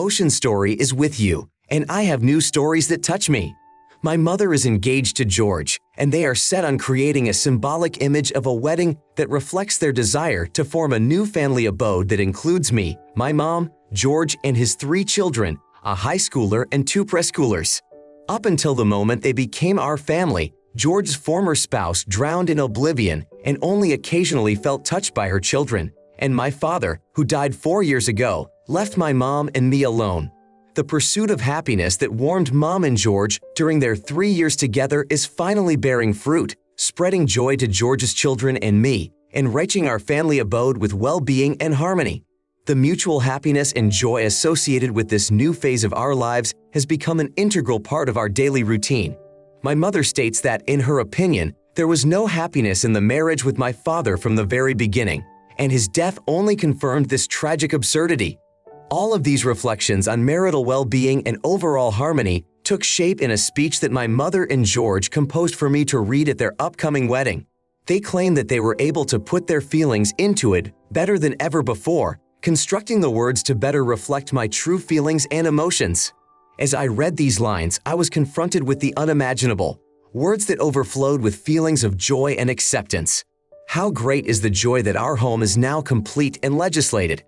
Ocean Story is with you, and I have new stories that touch me. My mother is engaged to George, and they are set on creating a symbolic image of a wedding that reflects their desire to form a new family abode that includes me, my mom, George, and his 3 children, a high schooler and 2 preschoolers. Up until the moment they became our family, George's former spouse drowned in oblivion and only occasionally felt touched by her children, and my father, who died 4 years ago, left my mom and me alone. The pursuit of happiness that warmed Mom and George during their 3 years together is finally bearing fruit, spreading joy to George's children and me, enriching our family abode with well-being and harmony. The mutual happiness and joy associated with this new phase of our lives has become an integral part of our daily routine. My mother states that, in her opinion, there was no happiness in the marriage with my father from the very beginning, and his death only confirmed this tragic absurdity. All of these reflections on marital well-being and overall harmony took shape in a speech that my mother and George composed for me to read at their upcoming wedding. They claim that they were able to put their feelings into it better than ever before, constructing the words to better reflect my true feelings and emotions. As I read these lines, I was confronted with the unimaginable, words that overflowed with feelings of joy and acceptance. How great is the joy that our home is now complete and legislated.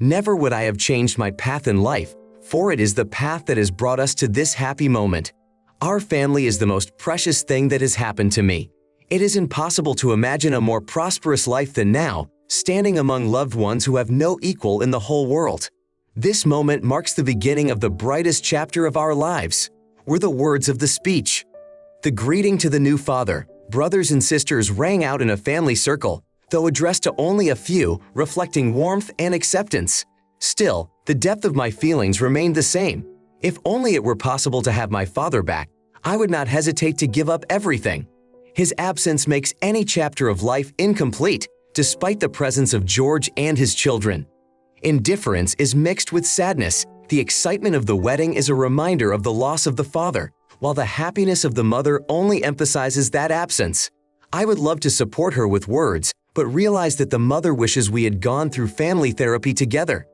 Never would I have changed my path in life, for it is the path that has brought us to this happy moment. Our family is the most precious thing that has happened to me. It is impossible to imagine a more prosperous life than now, standing among loved ones who have no equal in the whole world. This moment marks the beginning of the brightest chapter of our lives, were the words of the speech. The greeting to the new father, brothers and sisters rang out in a family circle, though addressed to only a few, reflecting warmth and acceptance. Still, the depth of my feelings remained the same. If only it were possible to have my father back, I would not hesitate to give up everything. His absence makes any chapter of life incomplete, despite the presence of George and his children. Indifference is mixed with sadness. The excitement of the wedding is a reminder of the loss of the father, while the happiness of the mother only emphasizes that absence. I would love to support her with words, but realize that the mother wishes we had gone through family therapy together.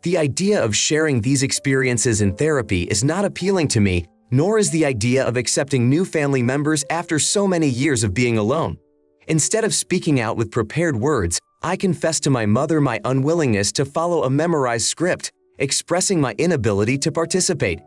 The idea of sharing these experiences in therapy is not appealing to me, nor is the idea of accepting new family members after so many years of being alone. Instead of speaking out with prepared words, I confessed to my mother my unwillingness to follow a memorized script, expressing my inability to participate.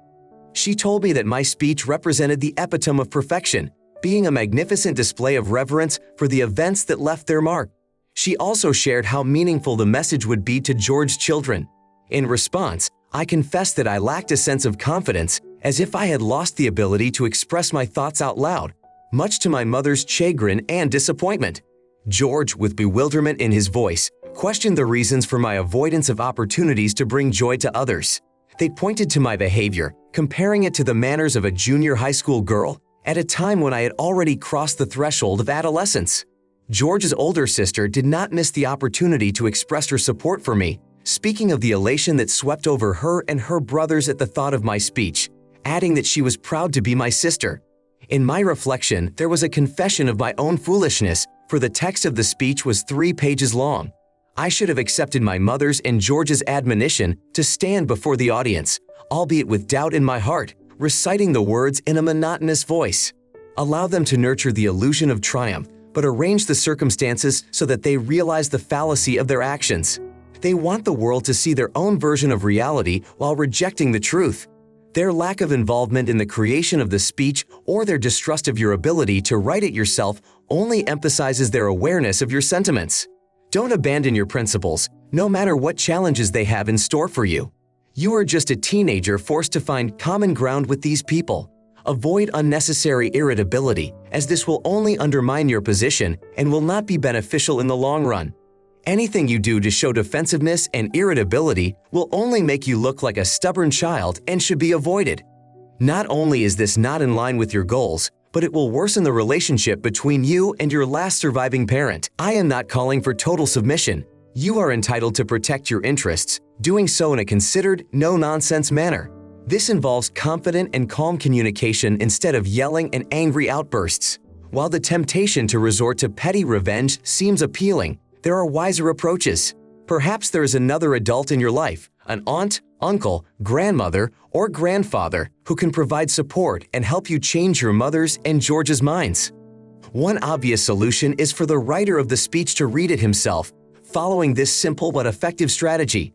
She told me that my speech represented the epitome of perfection, being a magnificent display of reverence for the events that left their mark. She also shared how meaningful the message would be to George's children. In response, I confessed that I lacked a sense of confidence, as if I had lost the ability to express my thoughts out loud, much to my mother's chagrin and disappointment. George, with bewilderment in his voice, questioned the reasons for my avoidance of opportunities to bring joy to others. They pointed to my behavior, comparing it to the manners of a junior high school girl, at a time when I had already crossed the threshold of adolescence. George's older sister did not miss the opportunity to express her support for me, speaking of the elation that swept over her and her brothers at the thought of my speech, adding that she was proud to be my sister. In my reflection, there was a confession of my own foolishness, for the text of the speech was 3 pages long. I should have accepted my mother's and George's admonition to stand before the audience, albeit with doubt in my heart, reciting the words in a monotonous voice. Allow them to nurture the illusion of triumph, but arrange the circumstances so that they realize the fallacy of their actions. They want the world to see their own version of reality while rejecting the truth. Their lack of involvement in the creation of the speech or their distrust of your ability to write it yourself only emphasizes their awareness of your sentiments. Don't abandon your principles, no matter what challenges they have in store for you. You are just a teenager forced to find common ground with these people. Avoid unnecessary irritability, as this will only undermine your position and will not be beneficial in the long run. Anything you do to show defensiveness and irritability will only make you look like a stubborn child and should be avoided. Not only is this not in line with your goals, but it will worsen the relationship between you and your last surviving parent. I am not calling for total submission. You are entitled to protect your interests, doing so in a considered, no-nonsense manner. This involves confident and calm communication instead of yelling and angry outbursts. While the temptation to resort to petty revenge seems appealing, there are wiser approaches. Perhaps there is another adult in your life, an aunt, uncle, grandmother, or grandfather who can provide support and help you change your mother's and George's minds. One obvious solution is for the writer of the speech to read it himself, following this simple but effective strategy.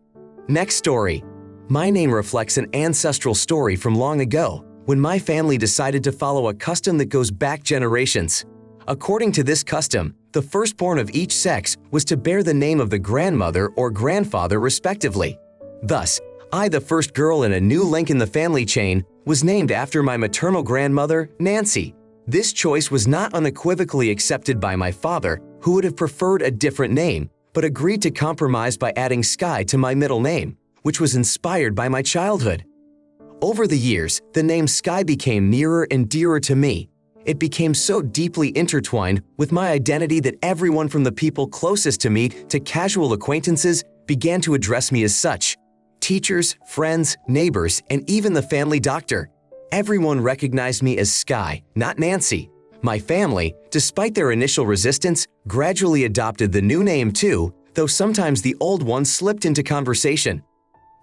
Next story. My name reflects an ancestral story from long ago, when my family decided to follow a custom that goes back generations. According to this custom, the firstborn of each sex was to bear the name of the grandmother or grandfather respectively. Thus, I, the first girl in a new link in the family chain, was named after my maternal grandmother, Nancy. This choice was not unequivocally accepted by my father, who would have preferred a different name, but agreed to compromise by adding Sky to my middle name, which was inspired by my childhood. Over the years, the name Sky became nearer and dearer to me. It became so deeply intertwined with my identity that everyone from the people closest to me to casual acquaintances began to address me as such. Teachers, friends, neighbors, and even the family doctor. Everyone recognized me as Sky, not Nancy. My family, despite their initial resistance, gradually adopted the new name too, though sometimes the old one slipped into conversation.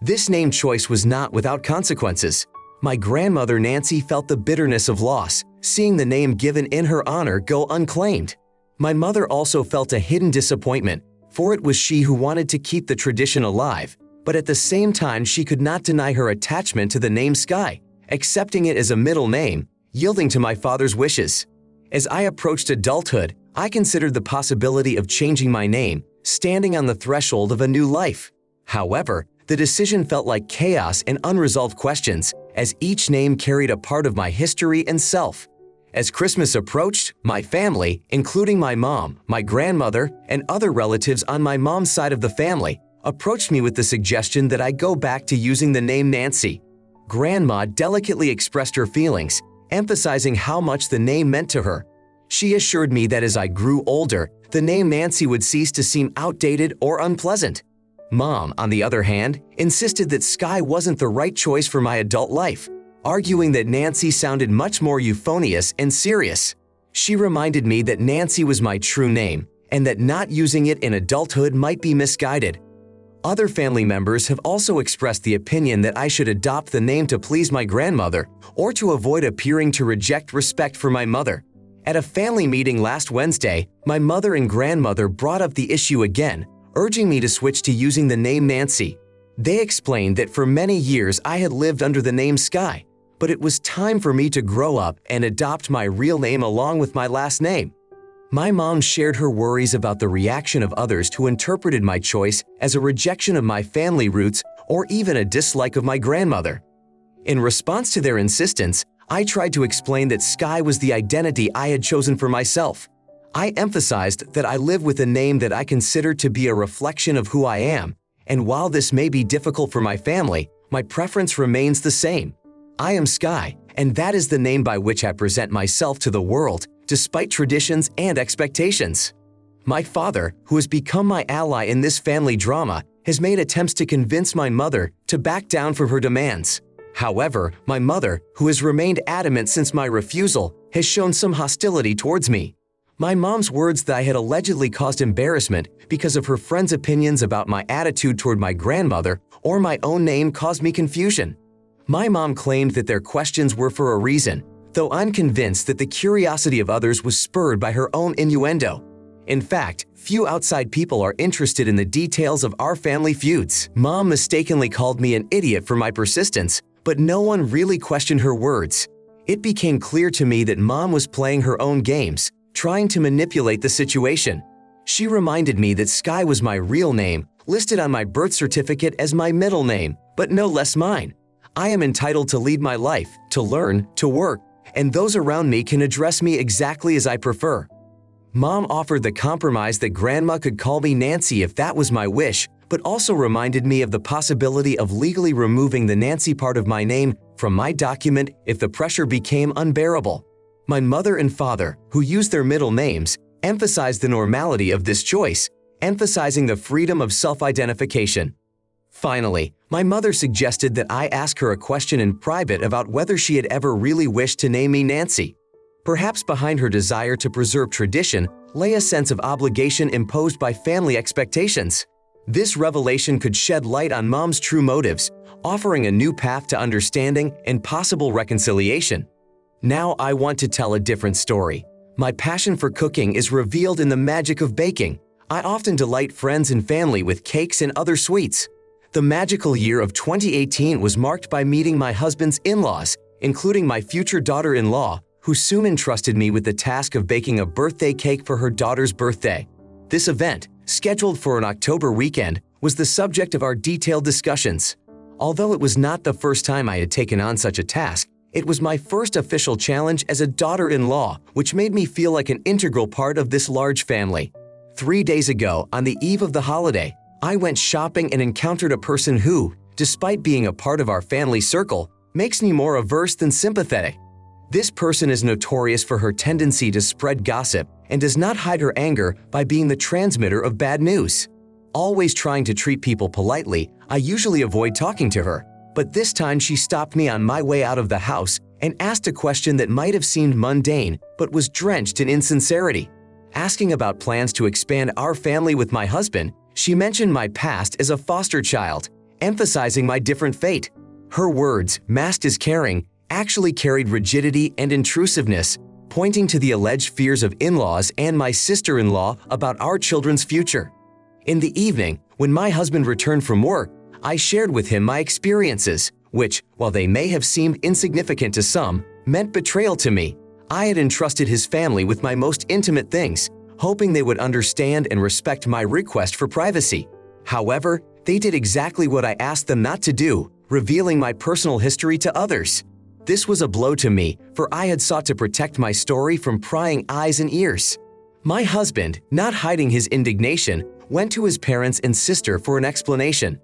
This name choice was not without consequences. My grandmother Nancy felt the bitterness of loss, seeing the name given in her honor go unclaimed. My mother also felt a hidden disappointment, for it was she who wanted to keep the tradition alive, but at the same time she could not deny her attachment to the name Sky, accepting it as a middle name, yielding to my father's wishes. As I approached adulthood, I considered the possibility of changing my name, standing on the threshold of a new life. However, the decision felt like chaos and unresolved questions, as each name carried a part of my history and self. As Christmas approached, my family, including my mom, my grandmother, and other relatives on my mom's side of the family, approached me with the suggestion that I go back to using the name Nancy. Grandma delicately expressed her feelings, emphasizing how much the name meant to her. She assured me that as I grew older, the name Nancy would cease to seem outdated or unpleasant. Mom, on the other hand, insisted that Sky wasn't the right choice for my adult life, arguing that Nancy sounded much more euphonious and serious. She reminded me that Nancy was my true name, and that not using it in adulthood might be misguided. Other family members have also expressed the opinion that I should adopt the name to please my grandmother or to avoid appearing to reject respect for my mother. At a family meeting last Wednesday, my mother and grandmother brought up the issue again, urging me to switch to using the name Nancy. They explained that for many years I had lived under the name Sky, but it was time for me to grow up and adopt my real name along with my last name. My mom shared her worries about the reaction of others who interpreted my choice as a rejection of my family roots or even a dislike of my grandmother. In response to their insistence, I tried to explain that Sky was the identity I had chosen for myself. I emphasized that I live with a name that I consider to be a reflection of who I am, and while this may be difficult for my family, my preference remains the same. I am Sky, and that is the name by which I present myself to the world, despite traditions and expectations. My father, who has become my ally in this family drama, has made attempts to convince my mother to back down from her demands. However, my mother, who has remained adamant since my refusal, has shown some hostility towards me. My mom's words that I had allegedly caused embarrassment because of her friends' opinions about my attitude toward my grandmother or my own name caused me confusion. My mom claimed that their questions were for a reason, though I'm convinced that the curiosity of others was spurred by her own innuendo. In fact, few outside people are interested in the details of our family feuds. Mom mistakenly called me an idiot for my persistence, but no one really questioned her words. It became clear to me that Mom was playing her own games, trying to manipulate the situation. She reminded me that Sky was my real name, listed on my birth certificate as my middle name, but no less mine. I am entitled to lead my life, to learn, to work, and those around me can address me exactly as I prefer. Mom offered the compromise that Grandma could call me Nancy if that was my wish, but also reminded me of the possibility of legally removing the Nancy part of my name from my document if the pressure became unbearable. My mother and father, who used their middle names, emphasized the normality of this choice, emphasizing the freedom of self-identification. Finally, my mother suggested that I ask her a question in private about whether she had ever really wished to name me Nancy. Perhaps behind her desire to preserve tradition lay a sense of obligation imposed by family expectations. This revelation could shed light on Mom's true motives, offering a new path to understanding and possible reconciliation. Now I want to tell a different story. My passion for cooking is revealed in the magic of baking. I often delight friends and family with cakes and other sweets. The magical year of 2018 was marked by meeting my husband's in-laws, including my future daughter-in-law, who soon entrusted me with the task of baking a birthday cake for her daughter's birthday. This event, scheduled for an October weekend, was the subject of our detailed discussions. Although it was not the first time I had taken on such a task, it was my first official challenge as a daughter-in-law, which made me feel like an integral part of this large family. 3 days ago, on the eve of the holiday, I went shopping and encountered a person who, despite being a part of our family circle, makes me more averse than sympathetic. This person is notorious for her tendency to spread gossip and does not hide her anger by being the transmitter of bad news. Always trying to treat people politely, I usually avoid talking to her, but this time she stopped me on my way out of the house and asked a question that might have seemed mundane but was drenched in insincerity. Asking about plans to expand our family with my husband, she mentioned my past as a foster child, emphasizing my different fate. Her words, masked as caring, actually carried rigidity and intrusiveness, pointing to the alleged fears of in-laws and my sister-in-law about our children's future. In the evening, when my husband returned from work, I shared with him my experiences, which, while they may have seemed insignificant to some, meant betrayal to me. I had entrusted his family with my most intimate things, hoping they would understand and respect my request for privacy. However, they did exactly what I asked them not to do, revealing my personal history to others. This was a blow to me, for I had sought to protect my story from prying eyes and ears. My husband, not hiding his indignation, went to his parents and sister for an explanation.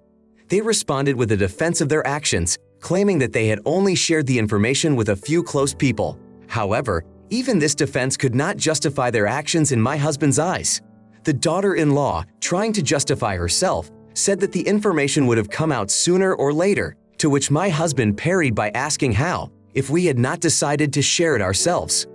They responded with a defense of their actions, claiming that they had only shared the information with a few close people. However, even this defense could not justify their actions in my husband's eyes. The daughter-in-law, trying to justify herself, said that the information would have come out sooner or later, to which my husband parried by asking how, if we had not decided to share it ourselves.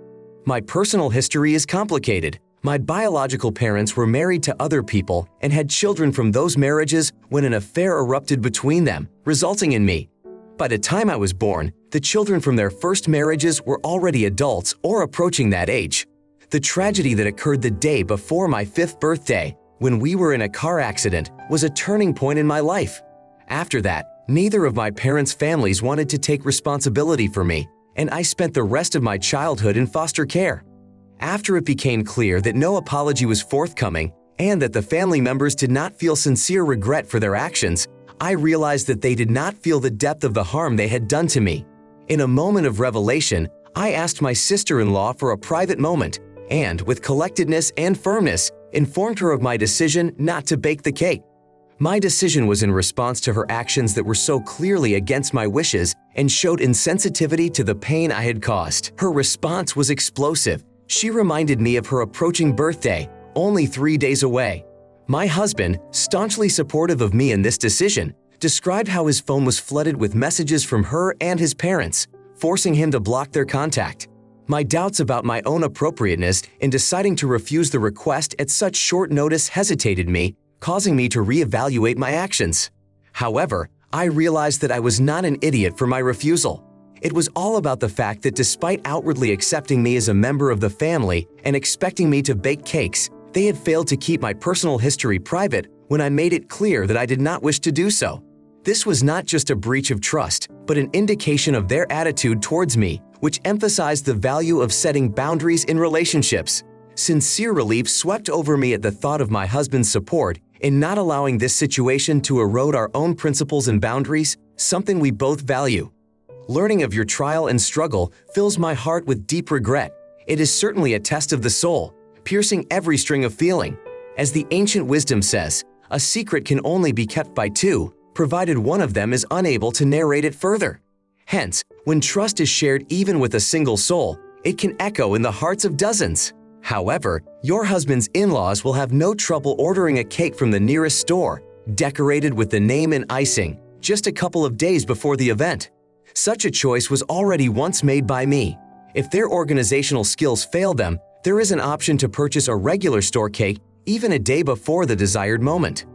My personal history is complicated. My biological parents were married to other people and had children from those marriages when an affair erupted between them, resulting in me. By the time I was born, the children from their first marriages were already adults or approaching that age. The tragedy that occurred the day before my 5th birthday, when we were in a car accident, was a turning point in my life. After that, neither of my parents' families wanted to take responsibility for me, and I spent the rest of my childhood in foster care. After it became clear that no apology was forthcoming and that the family members did not feel sincere regret for their actions, I realized that they did not feel the depth of the harm they had done to me. In a moment of revelation, I asked my sister-in-law for a private moment and, with collectedness and firmness, informed her of my decision not to bake the cake. My decision was in response to her actions that were so clearly against my wishes and showed insensitivity to the pain I had caused. Her response was explosive. She reminded me of her approaching birthday, only 3 days away. My husband, staunchly supportive of me in this decision, described how his phone was flooded with messages from her and his parents, forcing him to block their contact. My doubts about my own appropriateness in deciding to refuse the request at such short notice hesitated me, causing me to reevaluate my actions. However, I realized that I was not an idiot for my refusal. It was all about the fact that despite outwardly accepting me as a member of the family and expecting me to bake cakes, they had failed to keep my personal history private when I made it clear that I did not wish to do so. This was not just a breach of trust, but an indication of their attitude towards me, which emphasized the value of setting boundaries in relationships. Sincere relief swept over me at the thought of my husband's support in not allowing this situation to erode our own principles and boundaries, something we both value. Learning of your trial and struggle fills my heart with deep regret. It is certainly a test of the soul, piercing every string of feeling. As the ancient wisdom says, a secret can only be kept by two, provided one of them is unable to narrate it further. Hence, when trust is shared even with a single soul, it can echo in the hearts of dozens. However, your husband's in-laws will have no trouble ordering a cake from the nearest store, decorated with the name and icing, just a couple of days before the event. Such a choice was already once made by me. If their organizational skills fail them, there is an option to purchase a regular store cake even a day before the desired moment.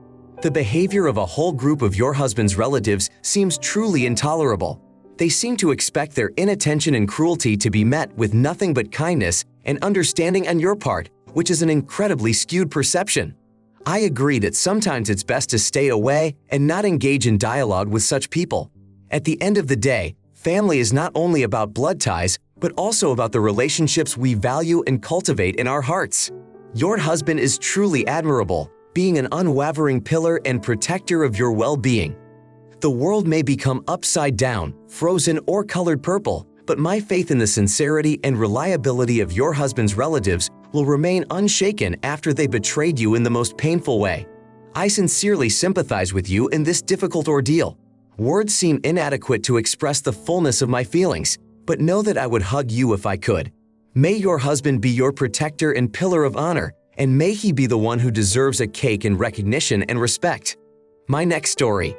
The behavior of a whole group of your husband's relatives seems truly intolerable. They seem to expect their inattention and cruelty to be met with nothing but kindness and understanding on your part, which is an incredibly skewed perception. I agree that sometimes it's best to stay away and not engage in dialogue with such people. At the end of the day, family is not only about blood ties, but also about the relationships we value and cultivate in our hearts. Your husband is truly admirable, being an unwavering pillar and protector of your well-being. The world may become upside down, frozen, or colored purple, but my faith in the sincerity and reliability of your husband's relatives will remain unshaken after they betrayed you in the most painful way. I sincerely sympathize with you in this difficult ordeal. Words seem inadequate to express the fullness of my feelings, but know that I would hug you if I could. May your husband be your protector and pillar of honor, and may he be the one who deserves a cake in recognition and respect. My next story.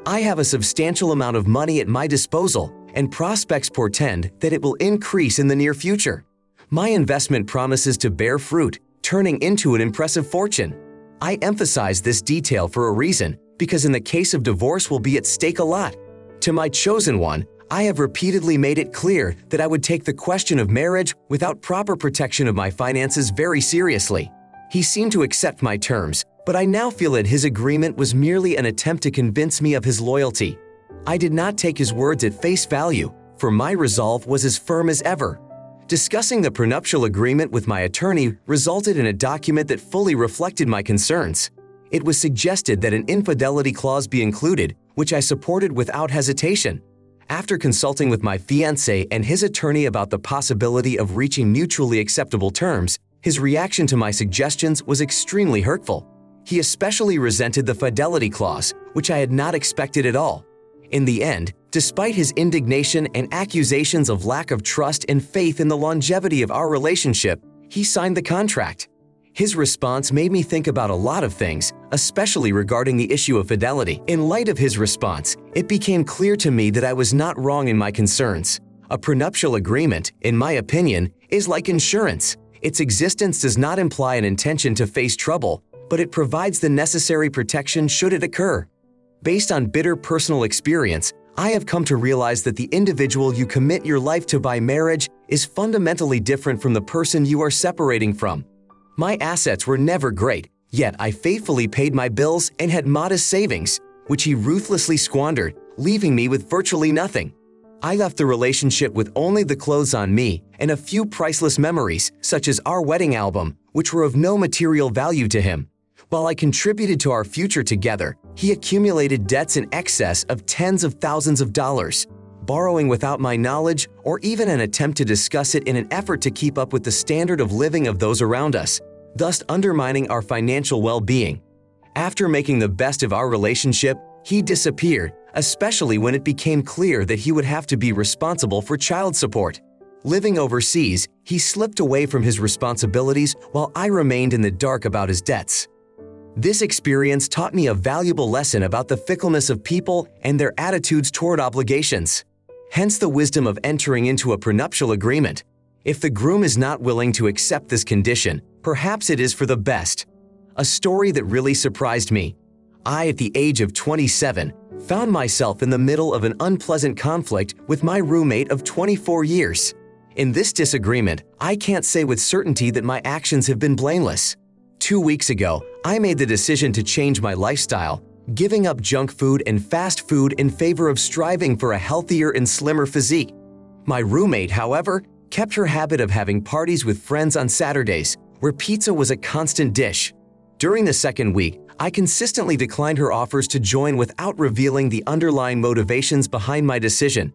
I have a substantial amount of money at my disposal, and prospects portend that it will increase in the near future. My investment promises to bear fruit, turning into an impressive fortune. I emphasize this detail for a reason, because in the case of divorce will be at stake a lot. To my chosen one, I have repeatedly made it clear that I would take the question of marriage without proper protection of my finances very seriously. He seemed to accept my terms, but I now feel that his agreement was merely an attempt to convince me of his loyalty. I did not take his words at face value, for my resolve was as firm as ever. Discussing the prenuptial agreement with my attorney resulted in a document that fully reflected my concerns. It was suggested that an infidelity clause be included, which I supported without hesitation. After consulting with my fiancé and his attorney about the possibility of reaching mutually acceptable terms, his reaction to my suggestions was extremely hurtful. He especially resented the fidelity clause, which I had not expected at all. In the end, despite his indignation and accusations of lack of trust and faith in the longevity of our relationship, he signed the contract. His response made me think about a lot of things, especially regarding the issue of fidelity. In light of his response, it became clear to me that I was not wrong in my concerns. A prenuptial agreement, in my opinion, is like insurance. Its existence does not imply an intention to face trouble, but it provides the necessary protection should it occur. Based on bitter personal experience, I have come to realize that the individual you commit your life to by marriage is fundamentally different from the person you are separating from. My assets were never great, yet I faithfully paid my bills and had modest savings, which he ruthlessly squandered, leaving me with virtually nothing. I left the relationship with only the clothes on me and a few priceless memories, such as our wedding album, which were of no material value to him. While I contributed to our future together, he accumulated debts in excess of tens of thousands of dollars, borrowing without my knowledge or even an attempt to discuss it in an effort to keep up with the standard of living of those around us, thus undermining our financial well-being. After making the best of our relationship, he disappeared, especially when it became clear that he would have to be responsible for child support. Living overseas, he slipped away from his responsibilities while I remained in the dark about his debts. This experience taught me a valuable lesson about the fickleness of people and their attitudes toward obligations. Hence the wisdom of entering into a prenuptial agreement. If the groom is not willing to accept this condition, perhaps it is for the best. A story that really surprised me. I, at the age of 27, found myself in the middle of an unpleasant conflict with my roommate of 24 years. In this disagreement, I can't say with certainty that my actions have been blameless. 2 weeks ago, I made the decision to change my lifestyle, giving up junk food and fast food in favor of striving for a healthier and slimmer physique. My roommate, however, kept her habit of having parties with friends on Saturdays, where pizza was a constant dish. During the second week, I consistently declined her offers to join without revealing the underlying motivations behind my decision.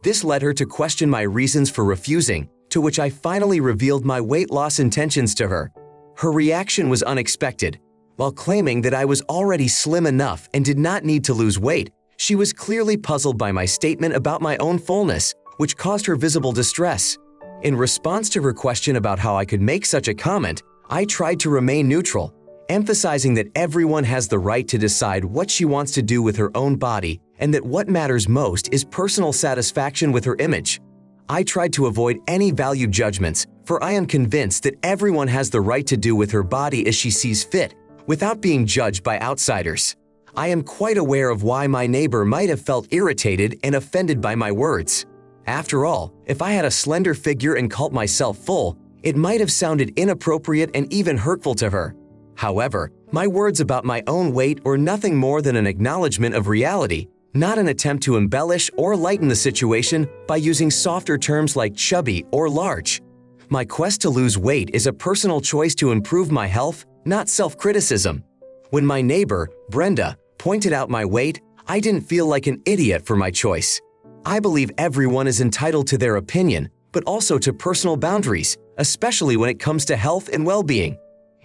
This led her to question my reasons for refusing, to which I finally revealed my weight loss intentions to her. Her reaction was unexpected. While claiming that I was already slim enough and did not need to lose weight, she was clearly puzzled by my statement about my own fullness, which caused her visible distress. In response to her question about how I could make such a comment, I tried to remain neutral, emphasizing that everyone has the right to decide what she wants to do with her own body and that what matters most is personal satisfaction with her image. I tried to avoid any value judgments, for I am convinced that everyone has the right to do with her body as she sees fit, without being judged by outsiders. I am quite aware of why my neighbor might have felt irritated and offended by my words. After all, if I had a slender figure and called myself full, it might have sounded inappropriate and even hurtful to her. However, my words about my own weight were nothing more than an acknowledgement of reality, not an attempt to embellish or lighten the situation by using softer terms like chubby or large. My quest to lose weight is a personal choice to improve my health, not self-criticism. When my neighbor, Brenda, pointed out my weight, I didn't feel like an idiot for my choice. I believe everyone is entitled to their opinion, but also to personal boundaries, especially when it comes to health and well-being.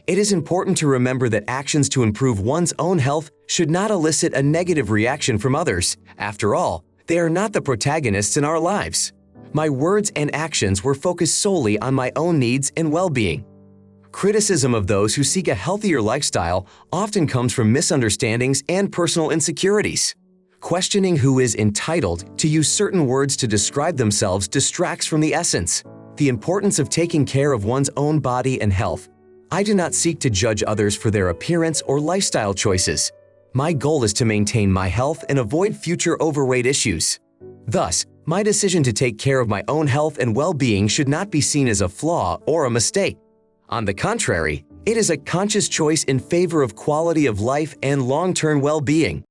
It is important to remember that actions to improve one's own health should not elicit a negative reaction from others. After all, they are not the protagonists in our lives. My words and actions were focused solely on my own needs and well-being. Criticism of those who seek a healthier lifestyle often comes from misunderstandings and personal insecurities. Questioning who is entitled to use certain words to describe themselves distracts from the essence, the importance of taking care of one's own body and health. I do not seek to judge others for their appearance or lifestyle choices. My goal is to maintain my health and avoid future overweight issues. Thus, my decision to take care of my own health and well-being should not be seen as a flaw or a mistake. On the contrary, it is a conscious choice in favor of quality of life and long-term well-being.